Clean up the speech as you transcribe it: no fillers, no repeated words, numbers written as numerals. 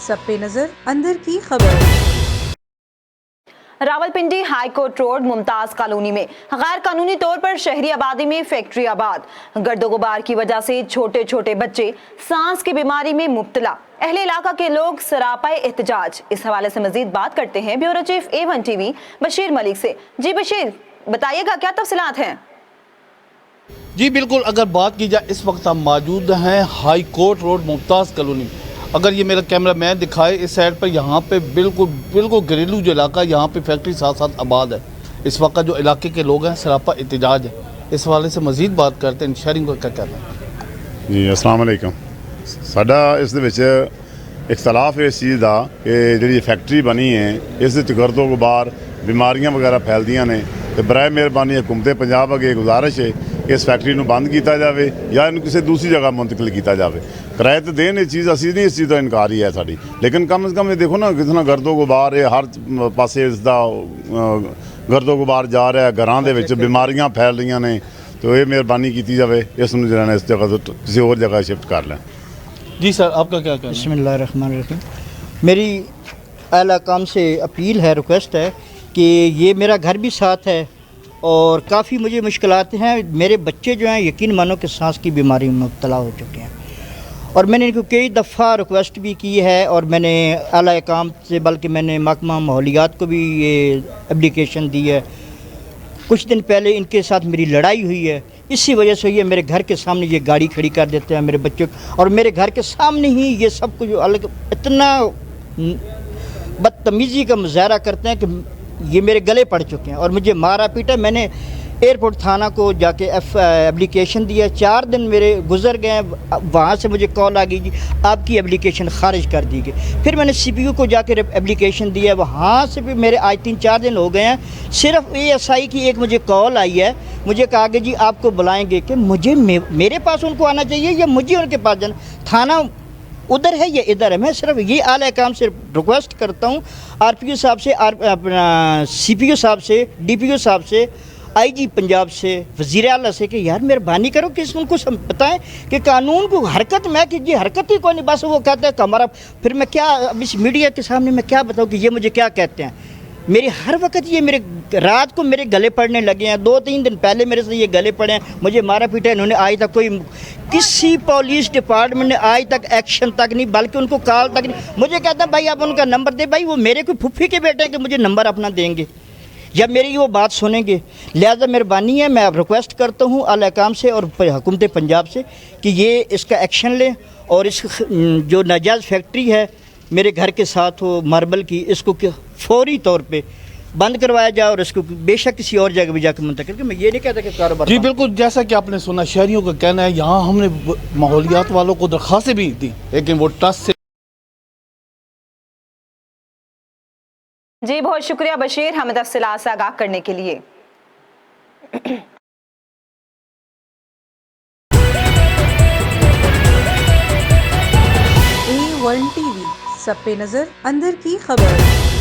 सब पे नजर अंदर की खबर। Rawalpindi high court road Mumtaz colony में गैर कानूनी तौर पर शहरी आबादी में फैक्ट्री आबाद। गर्दो गुबार की वजह से छोटे छोटे बच्चे सांस की बीमारी में मुब्तला। अहले इलाका के लोग सरापाए एहतजाज। इस हवाले से मजीद बात करते हैं bureau chief A1 TV Bashir Malik से। जी बशीर, बताइएगा क्या तफसीलात हैं? जी बिल्कुल, अगर बात की जाए इस वक्त हम मौजूद हैं high court road Mumtaz colony में। अगर ये मेरा कैमरा मैन दिखाए इस साइड पर, यहाँ पे बिल्कुल घरेलू जो इलाका, यहाँ पे फैक्ट्री साथ साथ आबाद है। इस वक्त जो इलाके के लोग हैं सरापा एहतजाज है। इस हवाले से मजीद बात करते हैं, शेयरिंग का क्या कहना है? जी अस्सलाम वालेकुम। साडा इस दे विच इख्तलाफ इस चीज़ का कि जी फैक्ट्री बनी है इस गर्दो गुबार बीमारियां वगैरह फैलदियां ने, तो बराए मेहरबानी हुकूमत पंजाब अगे गुजारिश है कि इस फैक्ट्री को बंद किया जाए या इन्हू किसी दूसरी जगह मुंतकिल किया जाए। किराए तो देन ये चीज़, असी नहीं इस चीज़ का इनकार ही है साड़ी, लेकिन कम से कम ये देखो ना कितना गर्दो गुबार है, हर पासे इसका गर्दो गुबार जा रहा है, घरों के विच बीमारियां फैल रही ने। तो ये मेहरबानी की जाए इसनूं जरा इस जगह तो किसी और जगह शिफ्ट कर लें। जी सर, आपका क्या कहना है? बिस्मिल्लाहिर्रहमानिर्रहीम। मेरी आला काम से अपील है, रिक्वेस्ट है कि ये मेरा घर भी साथ है और काफ़ी मुझे मुश्किलात हैं। मेरे बच्चे जो हैं यकीन मानो कि सांस की बीमारी में मुब्तला हो चुके हैं और मैंने इनको कई दफ़ा रिक्वेस्ट भी की है और मैंने आला काम से, बल्कि मैंने महकमा माहौलियात को भी ये एप्लीकेशन दी है। कुछ दिन पहले इनके साथ मेरी लड़ाई हुई है, इसी वजह से ये मेरे घर के सामने ये गाड़ी खड़ी कर देते हैं मेरे बच्चों, और मेरे घर के सामने ही ये सब कुछ अलग इतना बदतमीज़ी का मुजाहरा करते हैं कि ये मेरे गले पड़ चुके हैं और मुझे मारा पीटा। मैंने एयरपोर्ट थाना को जाके एप्लीकेशन दिया, 4 दिन मेरे गुजर गए, वहाँ से मुझे कॉल आ गई जी आपकी एप्लीकेशन खारिज कर दी गई। फिर मैंने CPU को जाके एप्लीकेशन दिया, वहाँ से भी मेरे आज 3-4 दिन हो गए हैं। सिर्फ ASI की एक मुझे कॉल आई है, मुझे कहा कि जी आपको बुलाएंगे कि मुझे मेरे पास उनको आना चाहिए या मुझे उनके पास जाना, थाना उधर है या इधर है। मैं सिर्फ ये आला काम से रिक्वेस्ट करता हूँ RPO साहब से, अपना CPO साहब से, DPO साहब से, IG पंजाब से, वज़ीर आला से कि यार मेहरबानी करो कि उनको बताएं कि कानून को हरकत में कि ये हरकत ही कोई नहीं, बस वो कहते हैं कि हमारा। फिर मैं क्या अब इस मीडिया के सामने मैं क्या बताऊँ कि ये मुझे क्या कहते हैं। मेरे हर वक्त ये मेरे रात को मेरे गले पड़ने लगे हैं। 2-3 दिन पहले मेरे से ये गले पड़े हैं, मुझे मारा पीटा इन्होंने। आज तक कोई किसी पुलिस डिपार्टमेंट ने आज तक एक्शन तक नहीं, बल्कि उनको कॉल तक नहीं। मुझे कहते हैं भाई आप उनका नंबर दे, भाई वो मेरे कोई फुफ्फी के बेटे हैं कि मुझे नंबर अपना देंगे जब मेरी वो बात सुनेंगे। लिहाजा मेहरबानी है, मैं रिक्वेस्ट करता हूँ आला काम से और हुकूमत पंजाब से कि ये इसका एक्शन लें और इस जो नाजायज़ फैक्ट्री है मेरे घर के साथ हो मार्बल की, इसको फौरी तौर पे बंद करवाया जाए और इसको बेशक किसी और जगह भी जाकर मुंतकिल। मैं ये नहीं कहता कि कारोबार। जी बिल्कुल, जैसा कि आपने सुना शहरियों का कहना है, यहाँ हमने माहौलियात वालों को दरख्वास्तें भी दी लेकिन वो ट्रस्ट से। जी बहुत शुक्रिया बशीर, हमें तफसीलात से आगाह करने के लिए। A1 टीवी सब पे नजर अंदर की खबर।